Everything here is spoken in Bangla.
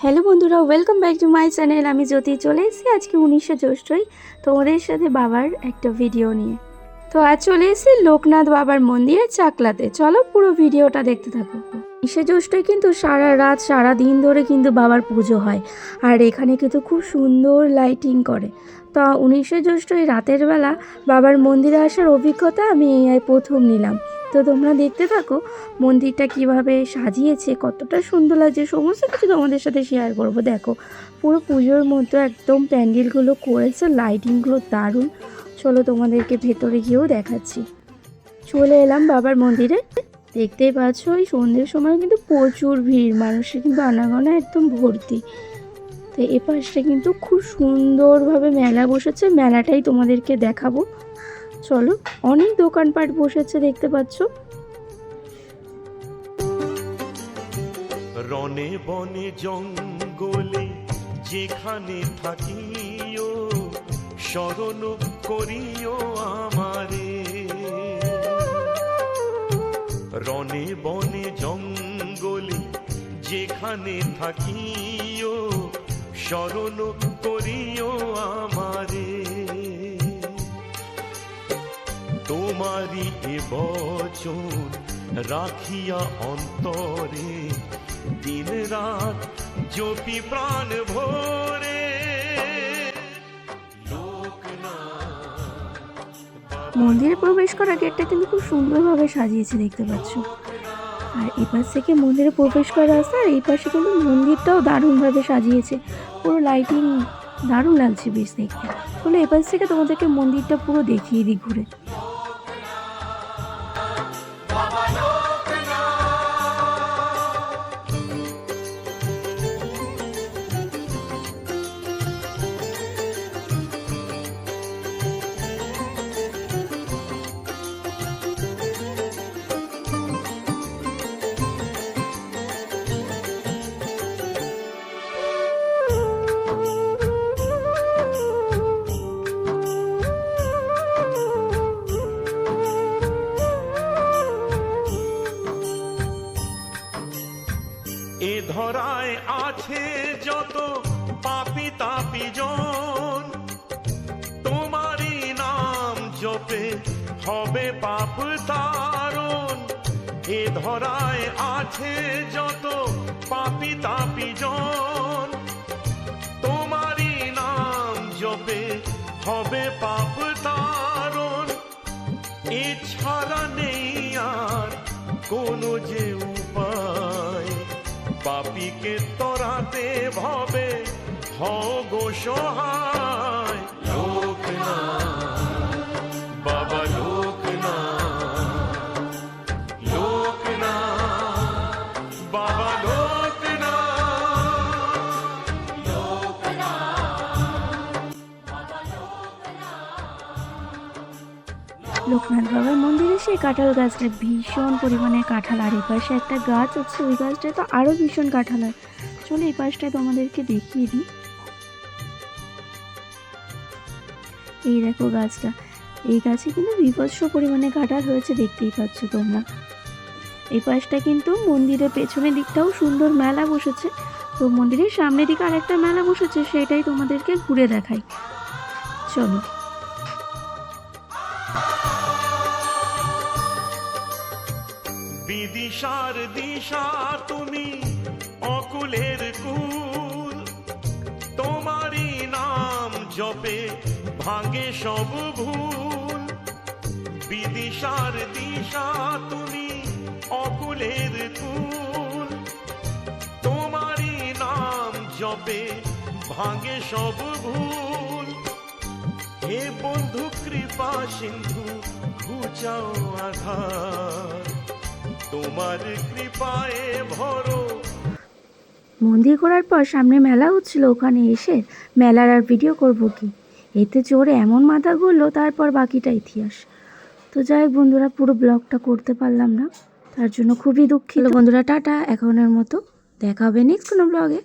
হ্যালো বন্ধুরা, welcome back to my channel. আমি জ্যোতি চলে এসেছি আজকে 19শে জ্যৈষ্ঠই তোমাদের সাথে বাবার একটা ভিডিও নিয়ে। তো আজ চলে এসেছি লোকনাথ বাবার মন্দিরে চাকলাতে। চলো পুরো ভিডিওটা দেখতে থাকো। 19শে জ্যৈষ্ঠই কিন্তু সারা রাত সারা দিন ধরে কিন্তু বাবার পুজো হয়, আর এখানে কিন্তু খুব সুন্দর লাইটিং করে। তো 19শে জ্যৈষ্ঠই রাতের বেলা বাবার মন্দিরে আসার অভিজ্ঞতা আমি এই প্রথম নিলাম। তো তোমরা দেখতে থাকো মন্দিরটা কিভাবে সাজিয়েছে, কতটা সুন্দর লাগছে, সমস্ত কিছু তোমাদের সাথে শেয়ার করব। দেখো পুরো পুজোর মধ্যে একদম প্যান্ডেলগুলো করেছে, লাইটিংগুলো দারুণ। চলো তোমাদেরকে ভেতরে গিয়েও দেখাচ্ছি। চলে এলাম বাবার মন্দিরে। দেখতেই পাচ্ছ ওই সন্ধ্যের সময় কিন্তু প্রচুর ভিড়, মানুষের কিন্তু আনাগোনা একদম ভর্তি। তো এ পাশে কিন্তু খুব সুন্দরভাবে মেলা বসেছে, মেলাটাই তোমাদেরকে দেখাবো। চলো, অনেক দোকানপাট বসেছে দেখতে পাচ্ছ। রনে বনে জঙ্গলে যেখানে থাকিও, স্মরণ করিও আমারে। রনে বনে জঙ্গলে যেখানে থাকিও, স্মরণ করিও আমারে। তোমারি এ বচন রাখিয়া অন্তরে, দিন রাত জপি প্রাণ ভরে। মন্দিরে প্রবেশ করার গেটটা কিন্তু খুব সুন্দরভাবে সাজিয়েছে দেখতে পাচ্ছ। আর এই পাশ থেকে মন্দিরে প্রবেশ করা রাস্তা, আর এই পাশে কিন্তু মন্দিরটাও দারুণভাবে সাজিয়েছে, পুরো লাইটিং দারুণ লাগছে বেশ দেখতে। তাহলে এ পাশ থেকে তোমাদেরকে মন্দিরটা পুরো দেখিয়ে দিই ঘুরে। এ ধরায় আছে যত পাপি তাপি জন, তোমারই নাম জপে হবে পাপ তারণ। এ ধরায় আছে যত পাপি তাপি জন, তোমারই নাম জপে হবে পাপ তারণ। এছাড়া নেই আর কোনো যে উপায়, পাপীকে তরাতে ভবে হও গো সহায়। লোকনাথ বাবা লোকনাথ, লোকনাথ বাবা লোকনাথ। লোকনাথ বাবার মন্দিরে সেই কাঁঠাল গাছটা ভীষণ পরিমাণে কাঁঠাল, আর এই পাশে একটা গাছ আছে, ওই গাছটায় তো আরও ভীষণ কাঁঠাল হয়। চলো এই পাশটায় তোমাদেরকে দেখিয়ে দিই। এই দেখো গাছটা, এই গাছে কিন্তু বিভৎস পরিমাণে কাঁঠাল হয়েছে, দেখতেই পাচ্ছ তোমরা। এই পাশটা কিন্তু মন্দিরের পেছনের দিকটাও সুন্দর মেলা বসেছে। তো মন্দিরের সামনের দিকে আরেকটা মেলা বসেছে, সেটাই তোমাদেরকে ঘুরে দেখাই। চলো। বিদিশার দিশা তুমি অকুলের কুল, তোমারই নাম জপে ভাঙে সব ভুল। বিদিশার দিশা তুমি অকুলের কুল, তোমারই নাম জপে ভাঙে সব ভুল। হে বন্ধু কৃপা সিন্ধু ঘুচাও আধার, তোমার কৃপায় ভরো। মন্দির ঘোরার পর সামনে মেলা হচ্ছিল, ওখানে এসে মেলার আর ভিডিও করব কি, এতে জোরে এমন মাথা ঘুরলো, তারপর বাকিটা ইতিহাস। তো যাই হোক বন্ধুরা, পুরো ব্লগটা করতে পারলাম না, তার জন্য খুবই দুঃখিত বন্ধুরা। টাটা এখনের মতো, দেখা হবে নেক্সট কোনো ব্লগে।